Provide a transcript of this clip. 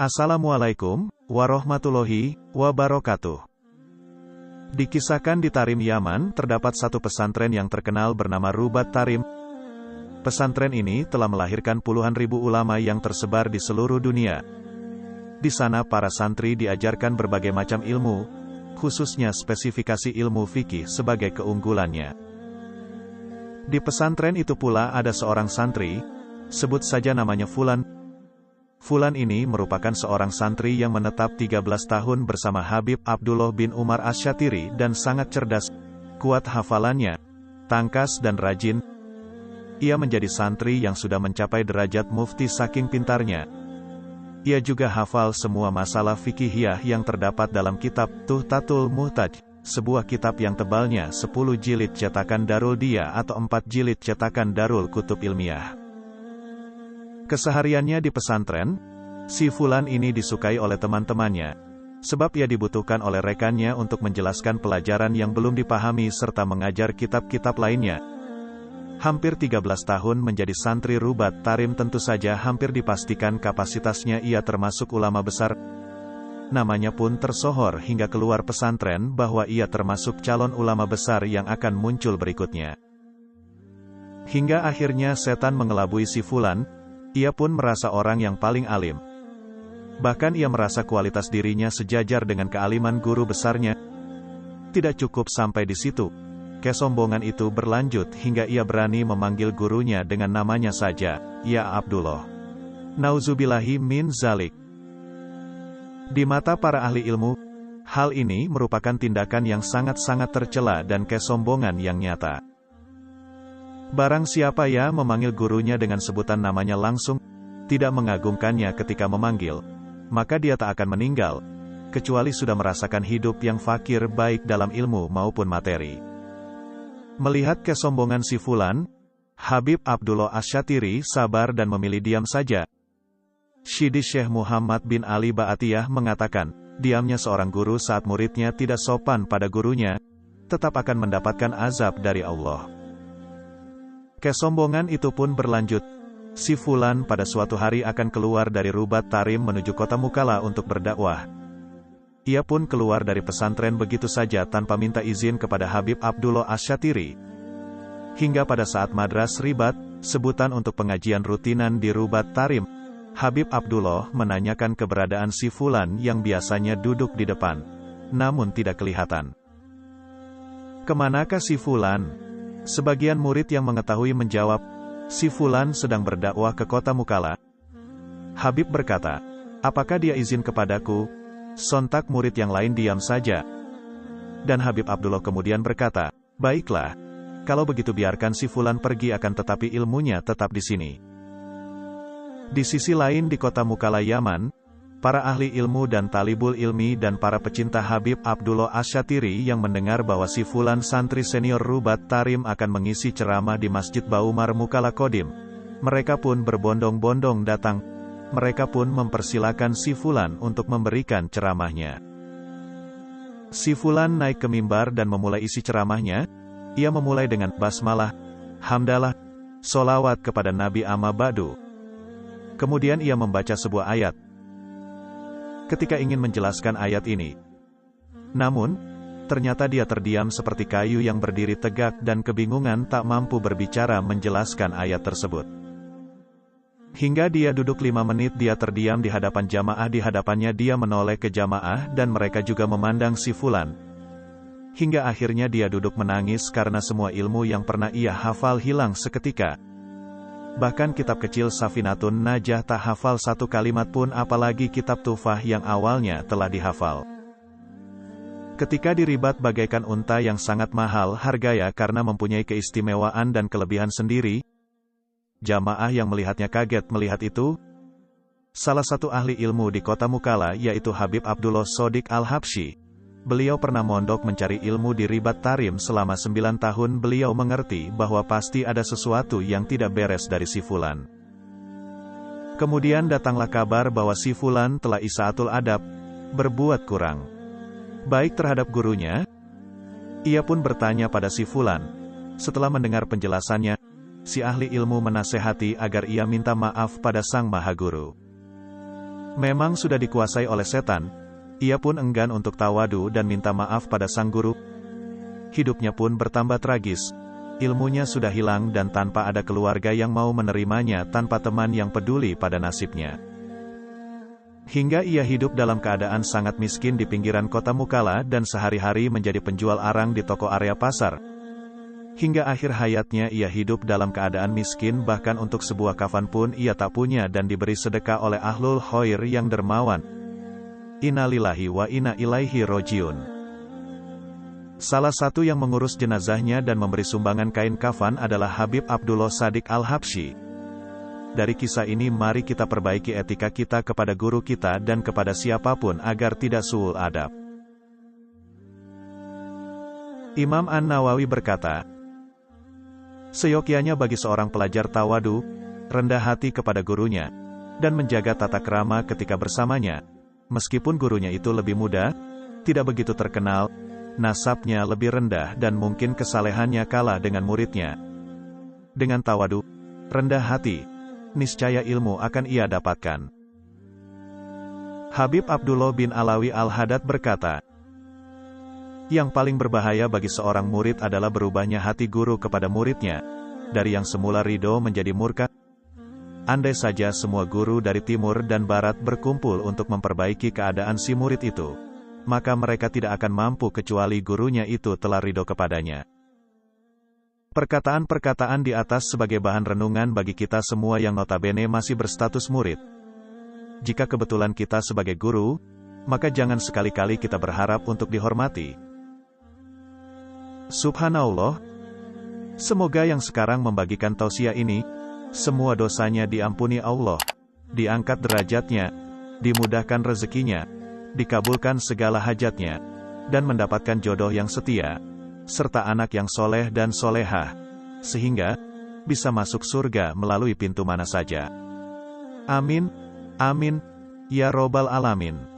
Assalamualaikum warahmatullahi wabarakatuh. Dikisahkan di Tarim, Yaman, terdapat satu pesantren yang terkenal bernama Rubat Tarim. Pesantren ini telah melahirkan puluhan ribu ulama yang tersebar di seluruh dunia. Di sana para santri diajarkan berbagai macam ilmu, khususnya spesifikasi ilmu fikih sebagai keunggulannya. Di pesantren itu pula ada seorang santri, sebut saja namanya Fulan. Fulan ini merupakan seorang santri yang menetap 13 tahun bersama Habib Abdullah bin Umar Asy-Syatiri dan sangat cerdas, kuat hafalannya, tangkas dan rajin. Ia menjadi santri yang sudah mencapai derajat mufti saking pintarnya. Ia juga hafal semua masalah fikihiyah yang terdapat dalam kitab Tuhtatul Muhtaj, sebuah kitab yang tebalnya 10 jilid cetakan Darul Dia atau 4 jilid cetakan Darul Kutub Ilmiah. Kesehariannya di pesantren, si Fulan ini disukai oleh teman-temannya, sebab ia dibutuhkan oleh rekannya untuk menjelaskan pelajaran yang belum dipahami serta mengajar kitab-kitab lainnya. Hampir 13 tahun menjadi santri Rubat Tarim, tentu saja hampir dipastikan kapasitasnya ia termasuk ulama besar. Namanya pun tersohor hingga keluar pesantren bahwa ia termasuk calon ulama besar yang akan muncul berikutnya. Hingga akhirnya setan mengelabui si Fulan. Ia pun merasa orang yang paling alim. Bahkan ia merasa kualitas dirinya sejajar dengan kealiman guru besarnya. Tidak cukup sampai di situ. Kesombongan itu berlanjut hingga ia berani memanggil gurunya dengan namanya saja, "Ya Abdullah." Nauzubillahi min zalik. Di mata para ahli ilmu, hal ini merupakan tindakan yang sangat-sangat tercela dan kesombongan yang nyata. Barang siapa ya memanggil gurunya dengan sebutan namanya langsung, tidak mengagungkannya ketika memanggil, maka dia tak akan meninggal, kecuali sudah merasakan hidup yang fakir baik dalam ilmu maupun materi. Melihat kesombongan si Fulan, Habib Abdullah Asy-Syatiri sabar dan memilih diam saja. Syidi Syekh Muhammad bin Ali Ba'atiyah mengatakan, diamnya seorang guru saat muridnya tidak sopan pada gurunya, tetap akan mendapatkan azab dari Allah. Kesombongan itu pun berlanjut. Si Fulan pada suatu hari akan keluar dari Rubat Tarim menuju kota Mukalla untuk berdakwah. Ia pun keluar dari pesantren begitu saja tanpa minta izin kepada Habib Abdullah Asy-Syatiri. Hingga pada saat Madras Ribat, sebutan untuk pengajian rutinan di Rubat Tarim, Habib Abdullah menanyakan keberadaan si Fulan yang biasanya duduk di depan, namun tidak kelihatan. "Kemanakah si Fulan?" Sebagian murid yang mengetahui menjawab, "Si Fulan sedang berdakwah ke kota Mukalla." Habib berkata, "Apakah dia izin kepadaku?" Sontak murid yang lain diam saja. Dan Habib Abdullah kemudian berkata, "Baiklah, kalau begitu biarkan si Fulan pergi, akan tetapi ilmunya tetap di sini." Di sisi lain di kota Mukalla, Yaman, para ahli ilmu dan talibul ilmi dan para pecinta Habib Abdullah Asy-Syatiri yang mendengar bahwa si Fulan santri senior Rubat Tarim akan mengisi ceramah di Masjid Baumar Mukalla Kodim, mereka pun berbondong-bondong datang. Mereka pun mempersilakan si Fulan untuk memberikan ceramahnya. Si Fulan naik ke mimbar dan memulai isi ceramahnya. Ia memulai dengan basmalah, hamdalah, solawat kepada Nabi amma ba'du. Kemudian ia membaca sebuah ayat. Ketika ingin menjelaskan ayat ini, namun, ternyata dia terdiam seperti kayu yang berdiri tegak dan kebingungan tak mampu berbicara menjelaskan ayat tersebut. Hingga dia duduk 5 menit dia terdiam di hadapan jamaah. Di hadapannya dia menoleh ke jamaah dan mereka juga memandang si Fulan. Hingga akhirnya dia duduk menangis karena semua ilmu yang pernah ia hafal hilang seketika. Bahkan kitab kecil Safinatun Najah tak hafal satu kalimat pun, apalagi kitab Tuhfah yang awalnya telah dihafal. Ketika diribat bagaikan unta yang sangat mahal harganya karena mempunyai keistimewaan dan kelebihan sendiri, jamaah yang melihatnya kaget melihat itu. Salah satu ahli ilmu di kota Mukalla yaitu Habib Abdullah Shodiq Al-Habsyi. Beliau pernah mondok mencari ilmu di Ribat Tarim selama 9 tahun. Beliau mengerti bahwa pasti ada sesuatu yang tidak beres dari si Fulan. Kemudian datanglah kabar bahwa si Fulan telah isaatul adab, berbuat kurang baik terhadap gurunya. Ia pun bertanya pada si Fulan. Setelah mendengar penjelasannya, si ahli ilmu menasehati agar ia minta maaf pada sang Maha Guru. Memang sudah dikuasai oleh setan, ia pun enggan untuk tawadu dan minta maaf pada sang guru. Hidupnya pun bertambah tragis. Ilmunya sudah hilang dan tanpa ada keluarga yang mau menerimanya, tanpa teman yang peduli pada nasibnya. Hingga ia hidup dalam keadaan sangat miskin di pinggiran kota Mukalla dan sehari-hari menjadi penjual arang di toko area pasar. Hingga akhir hayatnya ia hidup dalam keadaan miskin, bahkan untuk sebuah kafan pun ia tak punya dan diberi sedekah oleh ahlul khair yang dermawan. Innalillahi wa inna ilaihi rojiun. Salah satu yang mengurus jenazahnya dan memberi sumbangan kain kafan adalah Habib Abdullah Shadiq Al-Habsyi. Dari kisah ini mari kita perbaiki etika kita kepada guru kita dan kepada siapapun agar tidak su'ul adab. Imam An-Nawawi berkata, seyogyanya bagi seorang pelajar tawadu, rendah hati kepada gurunya, dan menjaga tata krama ketika bersamanya. Meskipun gurunya itu lebih muda, tidak begitu terkenal, nasabnya lebih rendah dan mungkin kesalehannya kalah dengan muridnya. Dengan tawadu, rendah hati, niscaya ilmu akan ia dapatkan. Habib Abdullah bin Alawi Al-Haddad berkata, yang paling berbahaya bagi seorang murid adalah berubahnya hati guru kepada muridnya, dari yang semula ridho menjadi murka. Andai saja semua guru dari timur dan barat berkumpul untuk memperbaiki keadaan si murid itu, maka mereka tidak akan mampu kecuali gurunya itu telah ridho kepadanya. Perkataan-perkataan di atas sebagai bahan renungan bagi kita semua yang notabene masih berstatus murid. Jika kebetulan kita sebagai guru, maka jangan sekali-kali kita berharap untuk dihormati. Subhanallah, semoga yang sekarang membagikan tausiah ini, semua dosanya diampuni Allah, diangkat derajatnya, dimudahkan rezekinya, dikabulkan segala hajatnya, dan mendapatkan jodoh yang setia, serta anak yang soleh dan solehah, sehingga bisa masuk surga melalui pintu mana saja. Amin, amin, ya robbal alamin.